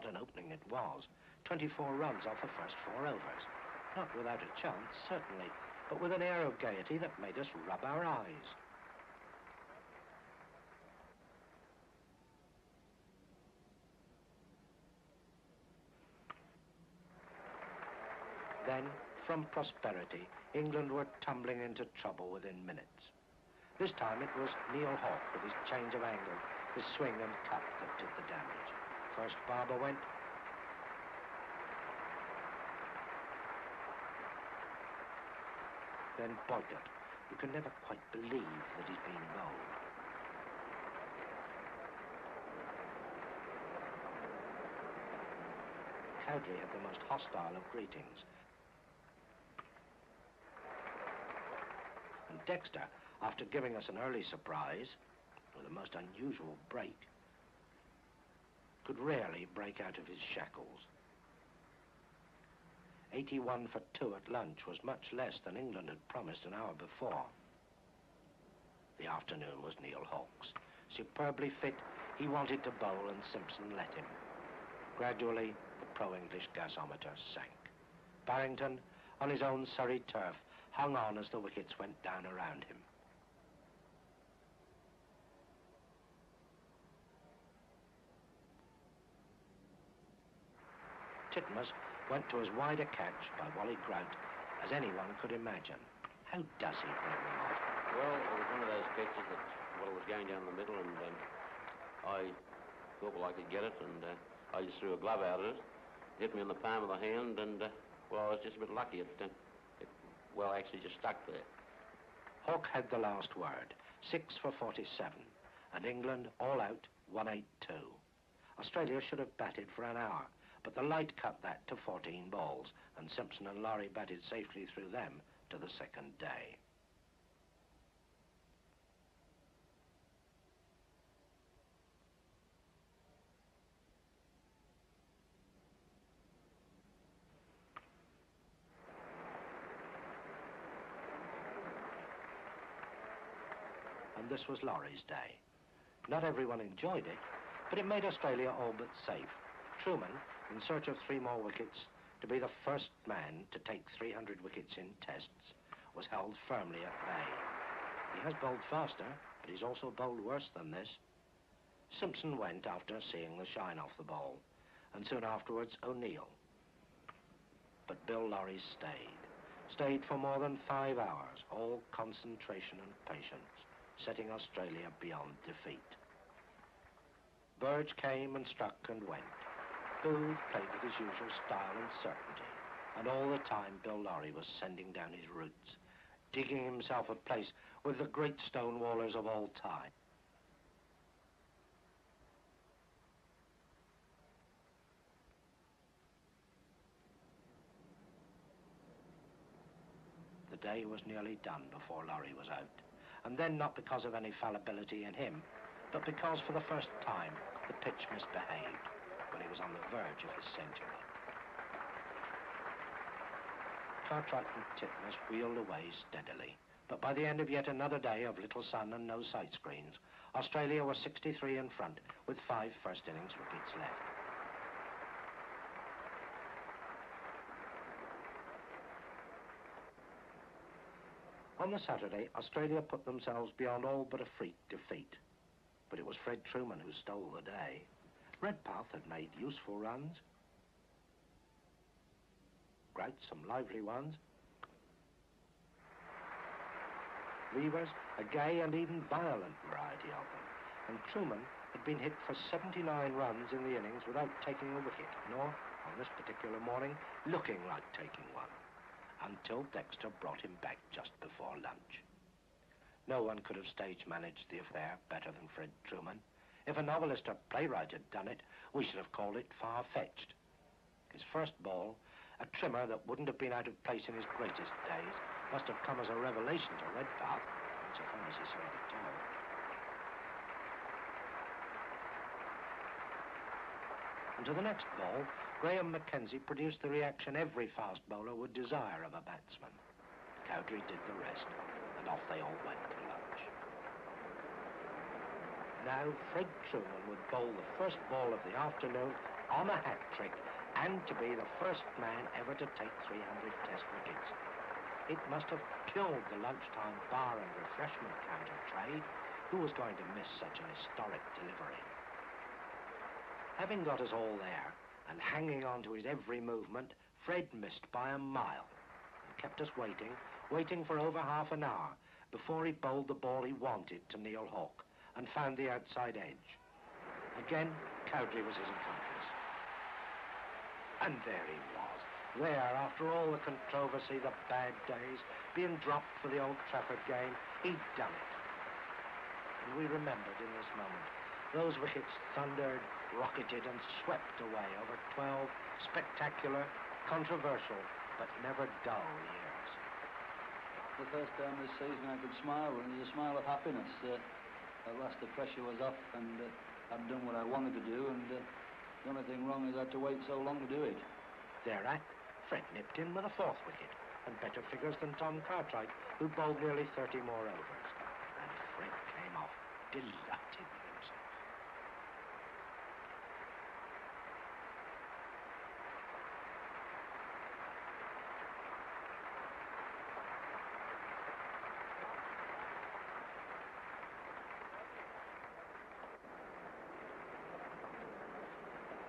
what an opening it was. 24 runs off the first 4 overs. Not without a chance, certainly, but with an air of gaiety that made us rub our eyes. Then, from prosperity, England were tumbling into trouble within minutes. This time it was Neil Hawke with his change of angle, his swing and cut that did the damage. First Barber went. Then Boycott. You can never quite believe that he's been bowled. Cowdrey had the most hostile of greetings. And Dexter, after giving us an early surprise, with a most unusual break, could rarely break out of his shackles. 81 for 2 at lunch was much less than England had promised an hour before. The afternoon was Neil Hawke's. Superbly fit, he wanted to bowl and Simpson let him. Gradually, the pro-English gasometer sank. Barrington, on his own Surrey turf, hung on as the wickets went down around him. Titmuss went to as wide a catch by Wally Grant as anyone could imagine. How does he bring them off? Well, it was one of those catches that, well, it was going down the middle, and I thought, well, I could get it, and I just threw a glove out at it, hit me in the palm of the hand, and, well, I was just a bit lucky. It actually just stuck there. Hawke had the last word, 6 for 47, and England, all out, 182. Australia should have batted for an hour, but the light cut that to 14 balls, and Simpson and Laurie batted safely through them to the second day. And this was Laurie's day. Not everyone enjoyed it, but it made Australia all but safe. Truman, in search of 3 more wickets, to be the first man to take 300 wickets in tests, was held firmly at bay. He has bowled faster, but he's also bowled worse than this. Simpson went after seeing the shine off the ball, and soon afterwards O'Neill. But Bill Laurie stayed for more than 5 hours, all concentration and patience, setting Australia beyond defeat. Burge came and struck and went. Booth played with his usual style and certainty, and all the time Bill Laurie was sending down his roots, digging himself a place with the great stonewallers of all time. The day was nearly done before Laurie was out, and then not because of any fallibility in him, but because for the first time the pitch misbehaved when he was on the verge of his century. Cartwright and Titmuss wheeled away steadily, but by the end of yet another day of little sun and no sight screens, Australia was 63 in front with 5 first innings wickets left. On the Saturday, Australia put themselves beyond all but a freak defeat. But it was Fred Truman who stole the day. Redpath had made useful runs. Grout some lively ones. Reavers, a gay and even violent variety of them. And Truman had been hit for 79 runs in the innings without taking a wicket, nor, on this particular morning, looking like taking one, until Dexter brought him back just before lunch. No one could have stage managed the affair better than Fred Truman. If a novelist or playwright had done it, we should have called it far-fetched. His first ball, a trimmer that wouldn't have been out of place in his greatest days, must have come as a revelation to Redpath, so far as he saw it at all. And to the next ball, Graham Mackenzie produced the reaction every fast bowler would desire of a batsman. Cowdrey did the rest, and off they all went to lunch. Now Fred Truman would bowl the first ball of the afternoon on a hat-trick and to be the first man ever to take 300 Test wickets. It must have killed the lunchtime bar and refreshment counter trade. Who was going to miss such an historic delivery? Having got us all there and hanging on to his every movement, Fred missed by a mile and kept us waiting for over half an hour before he bowled the ball he wanted to Neil Hawke and found the outside edge. Again, Cowdrey was his accomplice. And there he was. There, after all the controversy, the bad days, being dropped for the Old Trafford game, he'd done it. And we remembered in this moment those wickets thundered, rocketed and swept away over 12 spectacular, controversial, but never dull years. The first time this season I could smile, and it was a smile of happiness. At last the pressure was off and I'd done what I wanted to do, and the only thing wrong is I had to wait so long to do it. Thereat, Fred nipped in with a fourth wicket and better figures than Tom Cartwright, who bowled nearly 30 more overs. And Fred came off delighted with himself.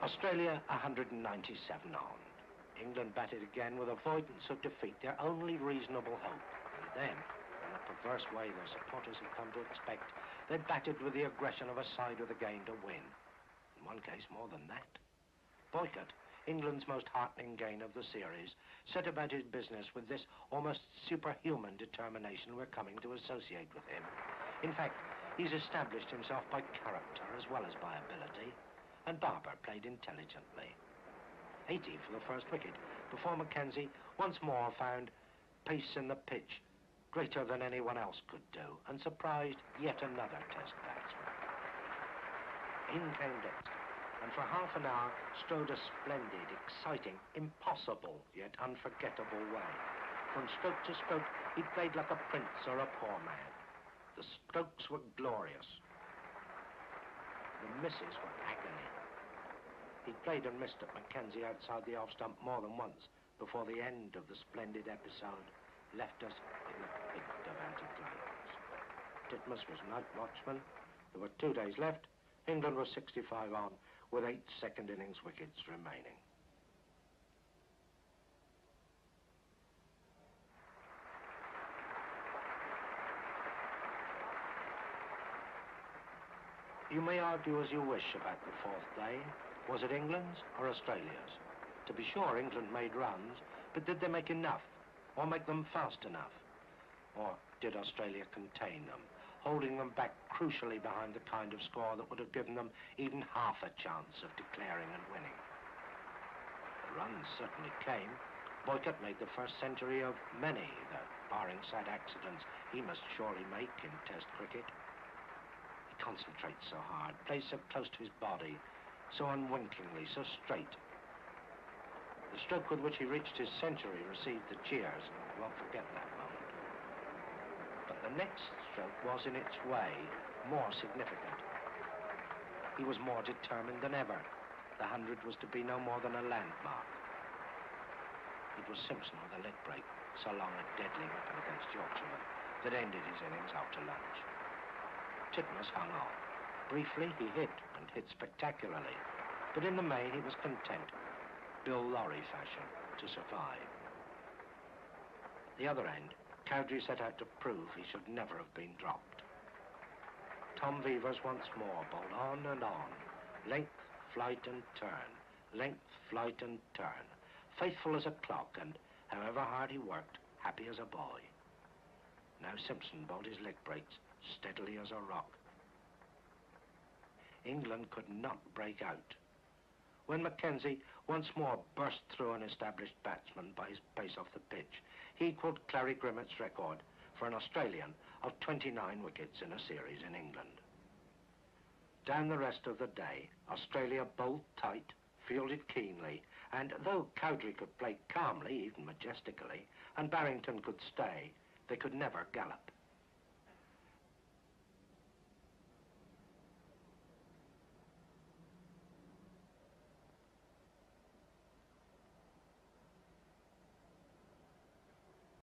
Australia 197 on. England batted again with avoidance of defeat, their only reasonable hope. And then, in the perverse way their supporters had come to expect, they batted with the aggression of a side with a game to win. In one case, more than that. Boycott, England's most heartening gain of the series, set about his business with this almost superhuman determination we're coming to associate with him. In fact, he's established himself by character as well as by ability, and Barber played intelligently. 80 for the first wicket, before Mackenzie once more found pace in the pitch greater than anyone else could do, and surprised yet another Test batsman. In came Dexter, and for half an hour strode a splendid, exciting, impossible, yet unforgettable way. From stroke to stroke, he played like a prince or a poor man. The strokes were glorious. The misses were agony. He played and missed at Mackenzie outside the off stump more than once before the end of the splendid episode left us in the pit of anticlimax. Titmuss was night watchman. There were 2 days left. England was 65 on with 8 second innings wickets remaining. You may argue as you wish about the fourth day. Was it England's or Australia's? To be sure, England made runs, but did they make enough? Or make them fast enough? Or did Australia contain them, holding them back crucially behind the kind of score that would have given them even half a chance of declaring and winning? The runs certainly came. Boycott made the first century of many that, barring sad accidents, he must surely make in Test cricket. He concentrates so hard, plays so close to his body, so unwinkingly, so straight. The stroke with which he reached his century received the cheers. You won't forget that moment. But the next stroke was, in its way, more significant. He was more determined than ever. The 100 was to be no more than a landmark. It was Simpson with a leg break, so long a deadly weapon against Yorkshiremen, that ended his innings after lunch. Titmuss hung on. Briefly, he hit, and hit spectacularly. But in the main, he was content, Bill Lorry fashion, to survive. At the other end, Cowdrey set out to prove he should never have been dropped. Tom Vevers once more bowled on and on. Length, flight and turn. Length, flight and turn. Faithful as a clock, and however hard he worked, happy as a boy. Now Simpson bowled his leg breaks, steadily as a rock. England could not break out. When Mackenzie once more burst through an established batsman by his pace off the pitch, he equalled Clary Grimmett's record for an Australian of 29 wickets in a series in England. Down the rest of the day, Australia bowled tight, fielded keenly, and though Cowdrey could play calmly, even majestically, and Barrington could stay, they could never gallop.